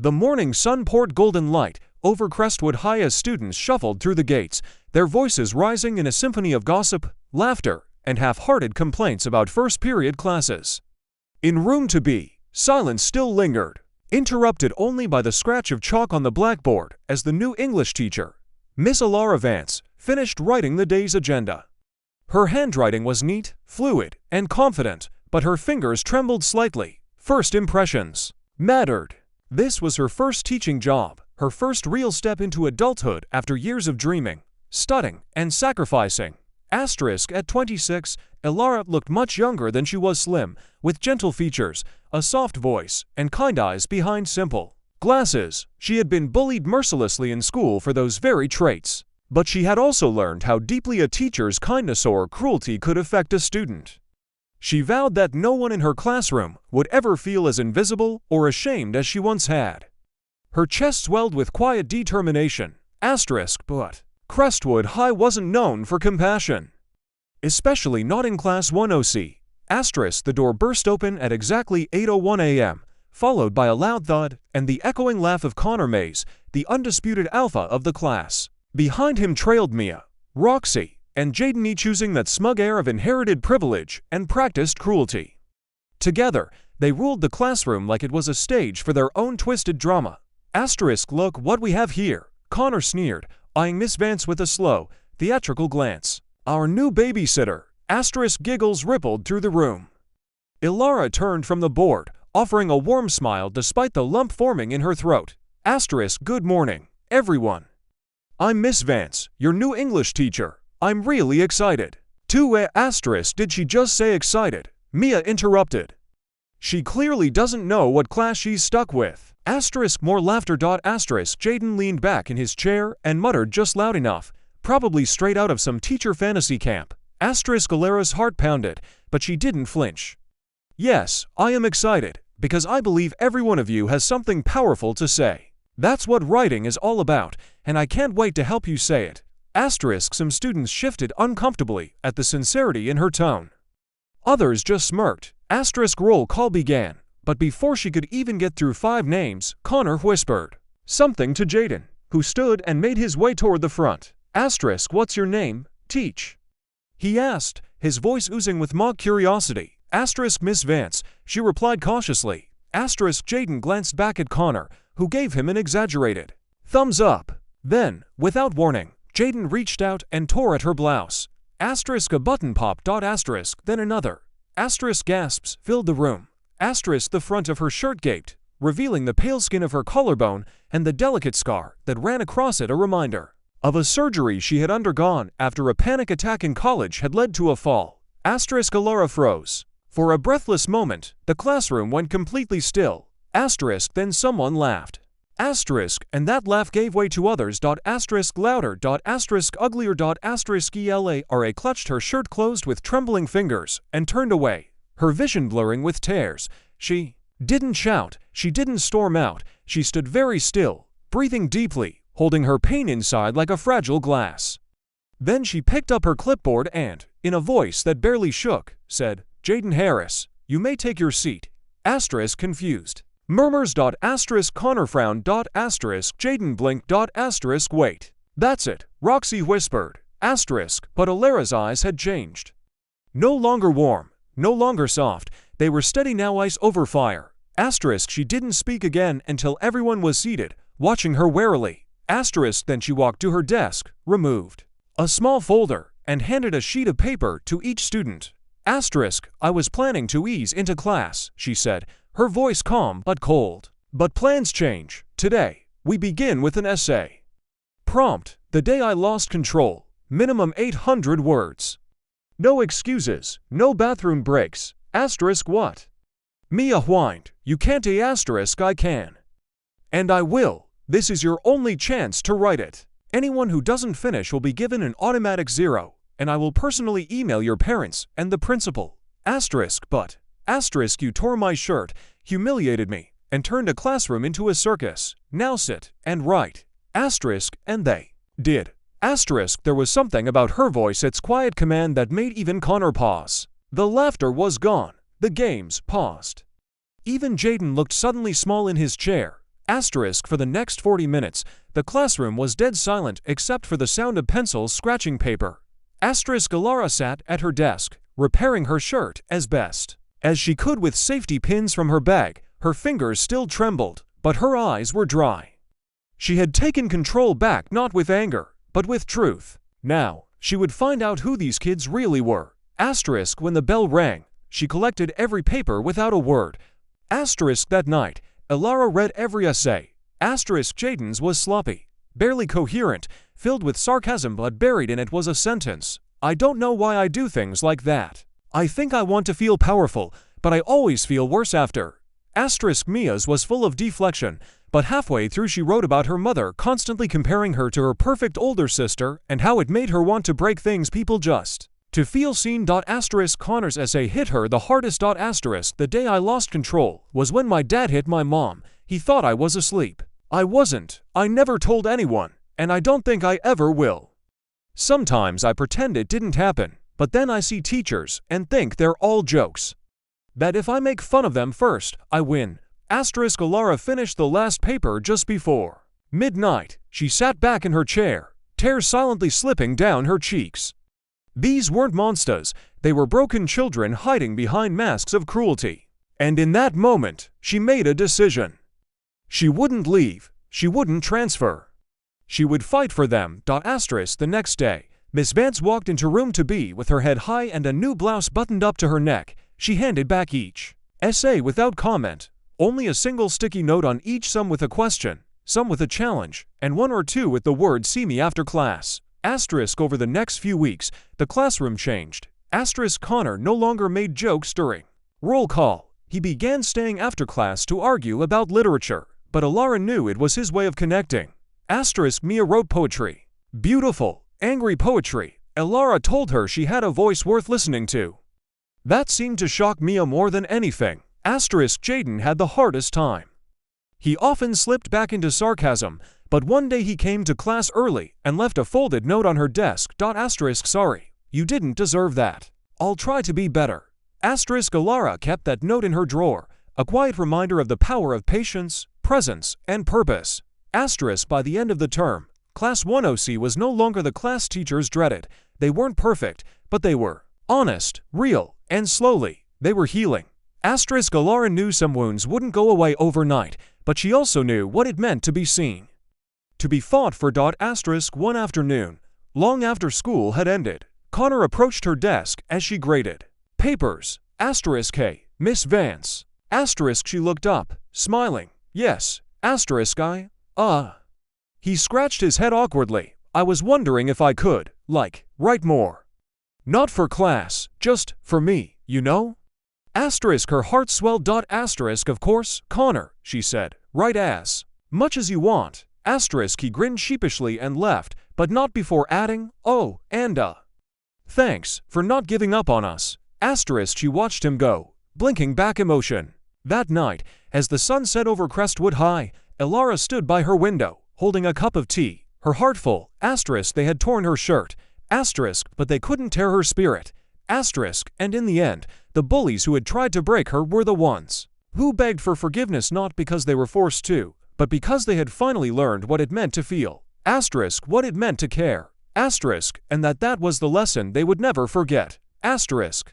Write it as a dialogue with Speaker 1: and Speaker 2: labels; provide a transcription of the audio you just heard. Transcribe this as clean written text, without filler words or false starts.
Speaker 1: The morning sun poured golden light over Crestwood High as students shuffled through the gates, their voices rising in a symphony of gossip, laughter, and half-hearted complaints about first-period classes. In room to be, silence still lingered, interrupted only by the scratch of chalk on the blackboard as the new English teacher, Miss Alara Vance, finished writing the day's agenda. Her handwriting was neat, fluid, and confident, but her fingers trembled slightly. First impressions mattered. This was her first teaching job, her first real step into adulthood after years of dreaming, studying, and sacrificing. At 26, Alara looked much younger than she was slim, with gentle features, a soft voice, and kind eyes behind simple glasses. She had been bullied mercilessly in school for those very traits. But she had also learned how deeply a teacher's kindness or cruelty could affect a student. She vowed that no one in her classroom would ever feel as invisible or ashamed as she once had. Her chest swelled with quiet determination. But Crestwood High wasn't known for compassion. Especially not in Class 1OC. The door burst open at exactly 8:01 a.m., followed by a loud thud and the echoing laugh of Connor Mays, the undisputed alpha of the class. Behind him trailed Mia, Roxy, and Jaden, choosing that smug air of inherited privilege and practiced cruelty. Together, they ruled the classroom like it was a stage for their own twisted drama. Look what we have here, Connor sneered, eyeing Miss Vance with a slow, theatrical glance. Our new babysitter. Giggles rippled through the room. Alara turned from the board, offering a warm smile despite the lump forming in her throat. Good morning, everyone. I'm Miss Vance, your new English teacher. I'm really excited. Did she just say excited? Mia interrupted. She clearly doesn't know what class she's stuck with. More laughter. Jaden leaned back in his chair and muttered just loud enough, probably straight out of some teacher fantasy camp. Alara's heart pounded, but she didn't flinch. Yes, I am excited, because I believe every one of you has something powerful to say. That's what writing is all about, and I can't wait to help you say it. Some students shifted uncomfortably at the sincerity in her tone. Others just smirked. Roll call began, but before she could even get through 5 names, Connor whispered something to Jaden, who stood and made his way toward the front. What's your name, teach? He asked, his voice oozing with mock curiosity. Miss Vance, she replied cautiously. Jaden glanced back at Connor, who gave him an exaggerated thumbs up. Then, without warning, Jaden reached out and tore at her blouse. A button popped. Then another. Gasps filled the room. The front of her shirt gaped, revealing the pale skin of her collarbone and the delicate scar that ran across it, a reminder of a surgery she had undergone after a panic attack in college had led to a fall. Alara froze. For a breathless moment, the classroom went completely still. Then someone laughed. And that laugh gave way to others. Louder. Uglier. Elara clutched her shirt closed with trembling fingers and turned away, her vision blurring with tears. She didn't shout, she didn't storm out, she stood very still, breathing deeply, holding her pain inside like a fragile glass. Then she picked up her clipboard and, in a voice that barely shook, said, Jaden Harris, you may take your seat. Confused. Murmurs. Connor frowned. Jaden blinked. Wait. That's it, Roxy whispered. But Alara's eyes had changed. No longer warm, no longer soft, they were steady now, ice over fire. She didn't speak again until everyone was seated, watching her warily. Then she walked to her desk, removed a small folder, and handed a sheet of paper to each student. I was planning to ease into class, she said, her voice calm but cold. But plans change. Today, we begin with an essay. Prompt: the day I lost control. Minimum 800 words. No excuses, no bathroom breaks. What? Mia whined. You can't. I can. And I will. This is your only chance to write it. Anyone who doesn't finish will be given an automatic 0, and I will personally email your parents and the principal. But. You tore my shirt, humiliated me, and turned a classroom into a circus. Now sit and write. And they did. There was something about her voice, its quiet command, that made even Connor pause. The laughter was gone. The games paused. Even Jaden looked suddenly small in his chair. Asterisk for the next 40 minutes, the classroom was dead silent except for the sound of pencils scratching paper. Asterisk Alara sat at her desk, repairing her shirt as best as she could with safety pins from her bag. Her fingers still trembled, but her eyes were dry. She had taken control back not with anger, but with truth. Now, she would find out who these kids really were. Asterisk when the bell rang, she collected every paper without a word. Asterisk that night, Alara read every essay. Asterisk Jaden's was sloppy, barely coherent, filled with sarcasm, but buried in it was a sentence. I don't know why I do things like that. I think I want to feel powerful, but I always feel worse after. Asterisk Mia's was full of deflection, but halfway through she wrote about her mother constantly comparing her to her perfect older sister and how it made her want to break things people just to feel seen. Asterisk Connor's essay hit her the hardest. Asterisk the day I lost control was when my dad hit my mom. He thought I was asleep. I wasn't. I never told anyone, and I don't think I ever will. Sometimes I pretend it didn't happen, but then I see teachers and think they're all jokes. That if I make fun of them first, I win. Asterisk Alara finished the last paper just before midnight. She sat back in her chair, tears silently slipping down her cheeks. These weren't monsters, they were broken children hiding behind masks of cruelty. And in that moment, she made a decision. She wouldn't leave, she wouldn't transfer. She would fight for them. Asterisk the next day, Miss Vance walked into room 2B with her head high and a new blouse buttoned up to her neck. She handed back each essay without comment, only a single sticky note on each, some with a question, some with a challenge, and one or two with the word "see me after class." Asterisk over the next few weeks, the classroom changed. Asterisk Connor no longer made jokes during roll call. He began staying after class to argue about literature, but Alara knew it was his way of connecting. Asterisk Mia wrote poetry. Beautiful, angry poetry. Alara told her she had a voice worth listening to. That seemed to shock Mia more than anything. Asterisk Jaden had the hardest time. He often slipped back into sarcasm, but one day he came to class early and left a folded note on her desk. Asterisk sorry, you didn't deserve that. I'll try to be better. Asterisk Alara kept that note in her drawer, a quiet reminder of the power of patience, presence, and purpose. Asterisk by the end of the term, Class 1OC was no longer the class teachers dreaded. They weren't perfect, but they were honest, real, and slowly, they were healing. Asterisk Alara knew some wounds wouldn't go away overnight, but she also knew what it meant to be seen. To be fought for. Asterisk one afternoon, long after school had ended, Connor approached her desk as she graded papers. Asterisk hey, Miss Vance. Asterisk she looked up, smiling. Yes. Asterisk He scratched his head awkwardly. I was wondering if I could, write more. Not for class, just for me, you know? Asterisk her heart swelled. Asterisk of course, Connor, she said, write as much as you want. Asterisk he grinned sheepishly and left, but not before adding, oh, and thanks for not giving up on us. Asterisk she watched him go, blinking back emotion. That night, as the sun set over Crestwood High, Alara stood by her window, holding a cup of tea, her heart full. Asterisk they had torn her shirt. Asterisk but they couldn't tear her spirit. Asterisk and in the end, the bullies who had tried to break her were the ones who begged for forgiveness, not because they were forced to, but because they had finally learned what it meant to feel. Asterisk what it meant to care. Asterisk and that was the lesson they would never forget. Asterisk.